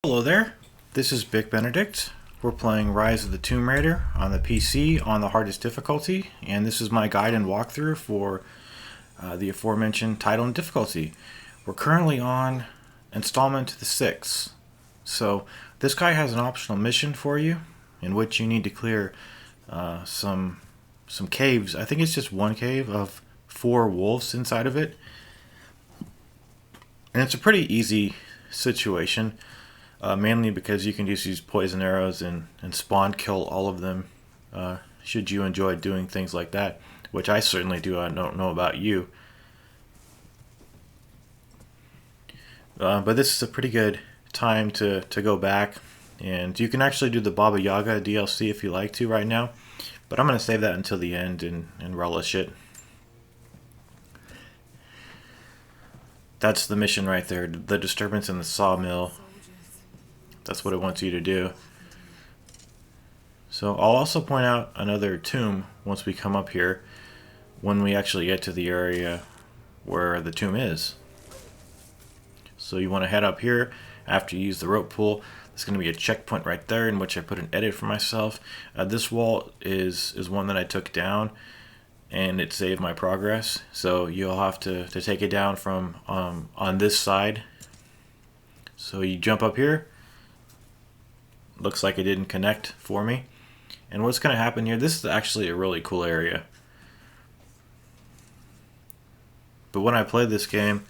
Hello there, this is Bick Benedict. We're playing Rise of the Tomb Raider on the PC on the hardest difficulty, and this is my guide and walkthrough for the aforementioned title and difficulty. We're currently on installment the 6th. So this guy has an optional mission for you in which you need to clear some caves. I think it's just one cave of 4 wolves inside of it. And it's a pretty easy situation. Mainly because you can just use poison arrows and spawn kill all of them should you enjoy doing things like that, which I certainly do. I don't know about you. But this is a pretty good time to go back, and you can actually do the Baba Yaga DLC if you like to right now, but I'm going to save that until the end and relish it. That's the mission right there, the disturbance in the sawmill. That's what it wants you to do. So I'll also point out another tomb once we come up here, when we actually get to the area where the tomb is. So you want to head up here after you use the rope pool. There's going to be a checkpoint right there in which I put an edit for myself. This wall is one that I took down, and it saved my progress. So you'll have to take it down from on this side. So you jump up here. Looks like it didn't connect for me. And what's going to happen here, this is actually a really cool area. But when I play this game,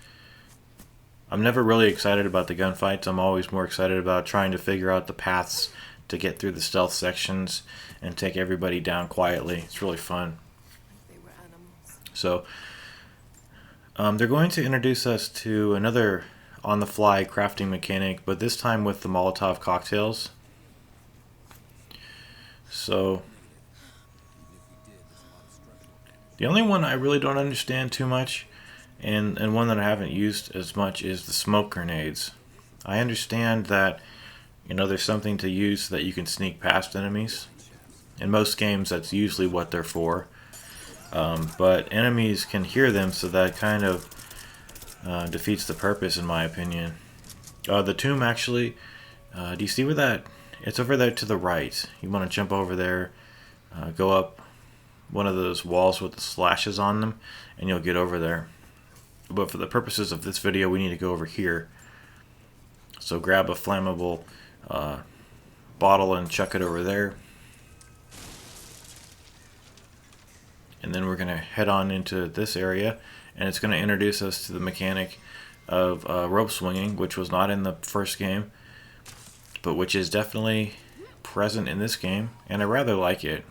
I'm never really excited about the gunfights. I'm always more excited about trying to figure out the paths to get through the stealth sections and take everybody down quietly. It's really fun. So, they're going to introduce us to another on-the-fly crafting mechanic, but this time with the Molotov cocktails. So, the only one I really don't understand too much, and one that I haven't used as much, is the smoke grenades. I understand that, there's something to use so that you can sneak past enemies. In most games, that's usually what they're for. But enemies can hear them, so that kind of defeats the purpose, in my opinion. The tomb, actually, do you see where that... It's over there to the right. You want to jump over there, go up one of those walls with the slashes on them, and you'll get over there. But for the purposes of this video, we need to go over here. So grab a flammable bottle and chuck it over there. And then we're going to head on into this area, and it's going to introduce us to the mechanic of rope swinging, which was not in the first game, but which is definitely present in this game, and I rather like it.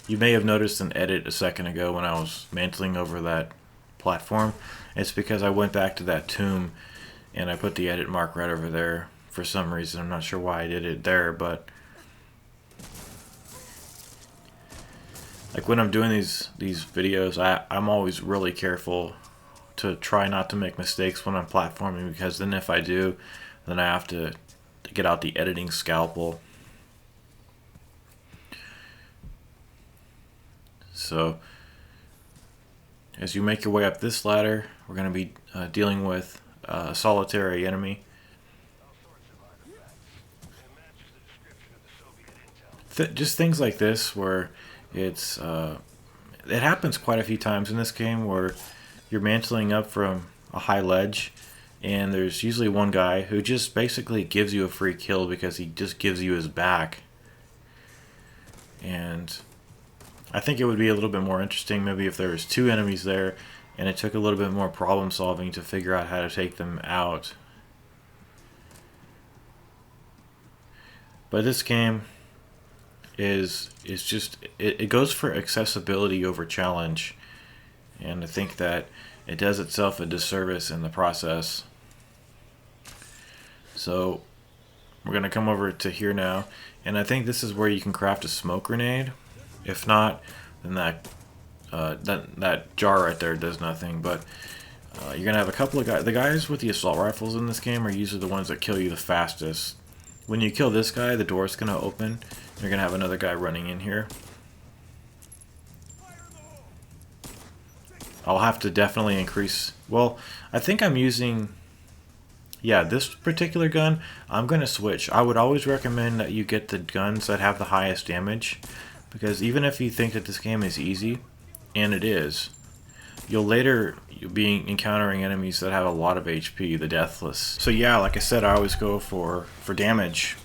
You may have noticed an edit a second ago when I was mantling over that platform. It's because I went back to that tomb and I put the edit mark right over there for some reason. I'm not sure why I did it there, but like when I'm doing these videos, I'm always really careful to try not to make mistakes when I'm platforming, because then if I do, then I have to get out the editing scalpel. So as you make your way up this ladder, we're going to be dealing with a solitary enemy. Just things like this where it's it happens quite a few times in this game where you're mantling up from a high ledge, and there's usually one guy who just basically gives you a free kill because he just gives you his back. And I think it would be a little bit more interesting maybe if there was 2 enemies there and it took a little bit more problem solving to figure out how to take them out. But this game is just, it goes for accessibility over challenge, and I think that it does itself a disservice in the process. So we're going to come over to here now, and I think this is where you can craft a smoke grenade. If not, then that jar right there does nothing. But you're going to have a couple of guys. The guys with the assault rifles in this game are usually the ones that kill you the fastest. When you kill this guy, the door's going to open. You're going to have another guy running in here. I'll have to definitely increase... Well, I think I'm using yeah, this particular gun, I'm going to switch. I would always recommend that you get the guns that have the highest damage, because even if you think that this game is easy, and it is, you'll be encountering enemies that have a lot of HP, the Deathless. So yeah, like I said, I always go for damage.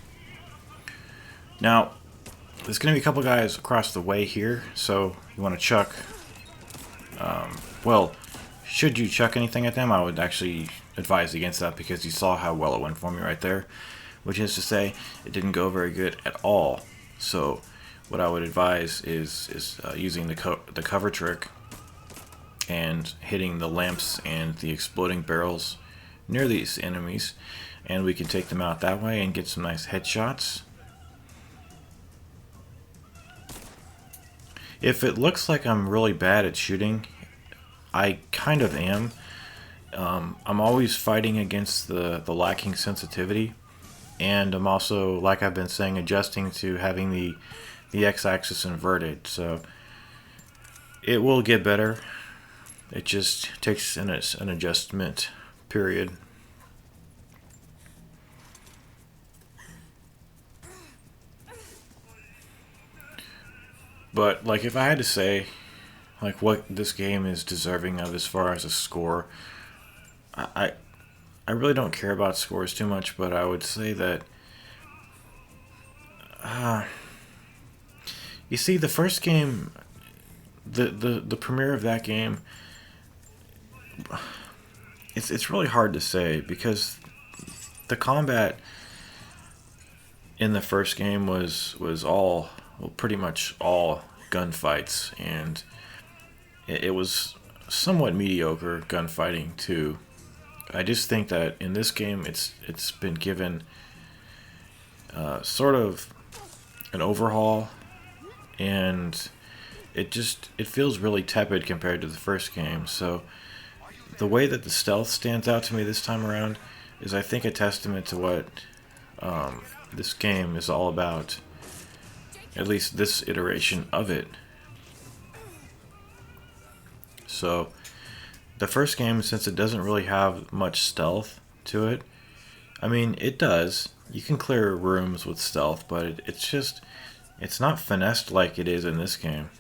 Now, there's going to be a couple guys across the way here, so you want to chuck. Well, should you chuck anything at them, I would actually advise against that, because you saw how well it went for me right there. Which is to say, it didn't go very good at all. So what I would advise is using the cover trick and hitting the lamps and the exploding barrels near these enemies, and we can take them out that way and get some nice headshots. If it looks like I'm really bad at shooting, I kind of am. I'm always fighting against the lacking sensitivity, and I'm also, like I've been saying, adjusting to having the x-axis inverted, so it will get better. It just takes an adjustment period. But like, if I had to say like what this game is deserving of as far as a score, I really don't care about scores too much, but I would say that you see, the first game, the premiere of that game, it's really hard to say, because the combat in the first game was all, well, pretty much all gunfights, and it was somewhat mediocre gunfighting too. I just think that in this game, it's been given sort of an overhaul, and it feels really tepid compared to the first game. So the way that the stealth stands out to me this time around is, I think, a testament to what this game is all about, at least this iteration of it. So the first game, since it doesn't really have much stealth to it, I mean, it does. You can clear rooms with stealth, but it's not finessed like it is in this game.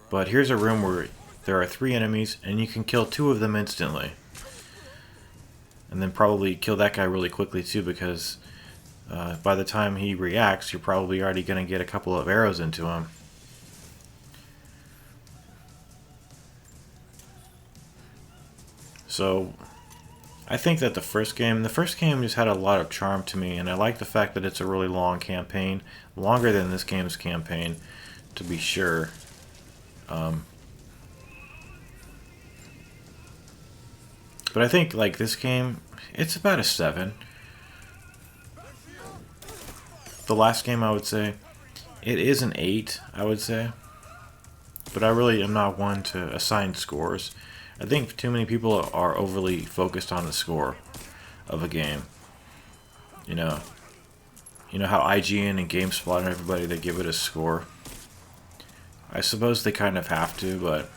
But here's a room where there are 3 enemies, and you can kill 2 of them instantly. And then probably kill that guy really quickly too, because by the time he reacts, you're probably already going to get a couple of arrows into him. So I think that the first game just had a lot of charm to me, and I like the fact that it's a really long campaign, longer than this game's campaign, to be sure. But I think, like, this game, it's about a 7. The last game, I would say, it is an 8, I would say. But I really am not one to assign scores. I think too many people are overly focused on the score of a game. You know how IGN and GameSpot and everybody, they give it a score. I suppose they kind of have to, but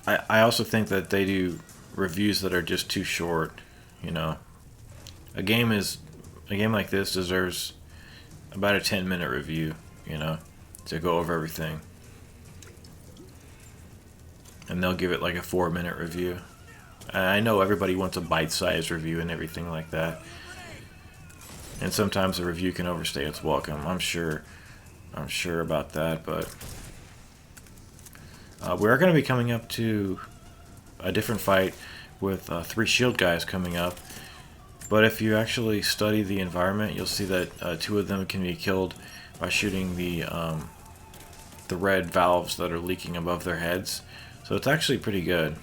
I also think that they do reviews that are just too short. You know, a game like this deserves about a 10-minute review, you know, to go over everything. And they'll give it like a 4-minute review. I know everybody wants a bite-sized review and everything like that. And sometimes a review can overstay its welcome. I'm sure about that, but we are going to be coming up to a different fight with 3 shield guys coming up. But if you actually study the environment, you'll see that 2 of them can be killed by shooting the red valves that are leaking above their heads. So it's actually pretty good.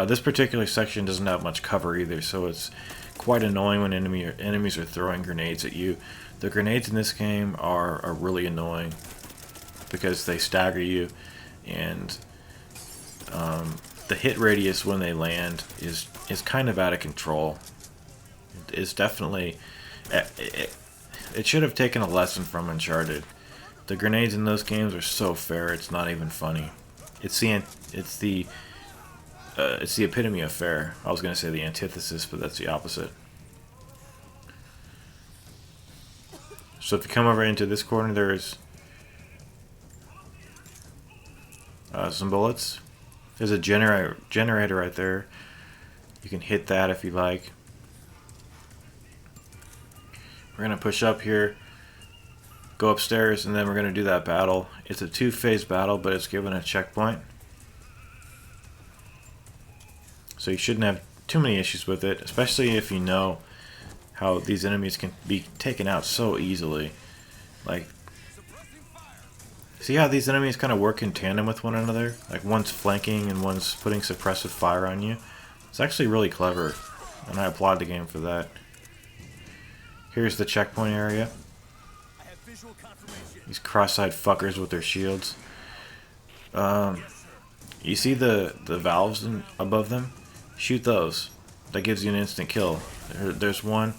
This particular section doesn't have much cover either, so it's quite annoying when enemies are throwing grenades at you. The grenades in this game are really annoying because they stagger you, and the hit radius when they land is kind of out of control. It's definitely... It should have taken a lesson from Uncharted. The grenades in those games are so fair, it's not even funny. It's the it's the epitome of fair. I was gonna say the antithesis, but that's the opposite. So if you come over into this corner, there's some bullets. There's a generator right there. You can hit that if you like. We're gonna push up here, go upstairs, and then we're gonna do that battle. It's a two-phase battle, but it's given a checkpoint. So you shouldn't have too many issues with it, especially if you know how these enemies can be taken out so easily. Like, see how these enemies kind of work in tandem with one another? Like one's flanking and one's putting suppressive fire on you. It's actually really clever, and I applaud the game for that. Here's the checkpoint area. These cross-eyed fuckers with their shields. You see the valves above them? Shoot those. That gives you an instant kill. There's one.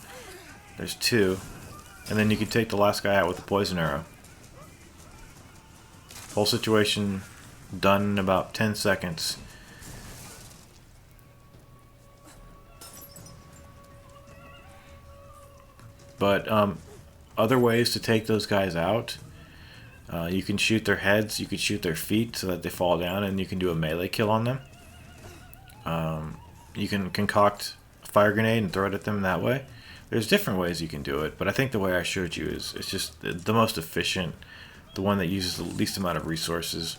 There's two. And then you can take the last guy out with a poison arrow. Whole situation done in about 10 seconds. But other ways to take those guys out. You can shoot their heads, you can shoot their feet so that they fall down, and you can do a melee kill on them. You can concoct a fire grenade and throw it at them that way. There's different ways you can do it, but I think the way I showed you is it's just the most efficient, the one that uses the least amount of resources.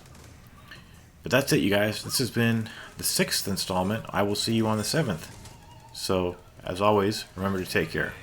But that's it, you guys. This has been the 6th installment. I will see you on the 7th. So, as always, remember to take care.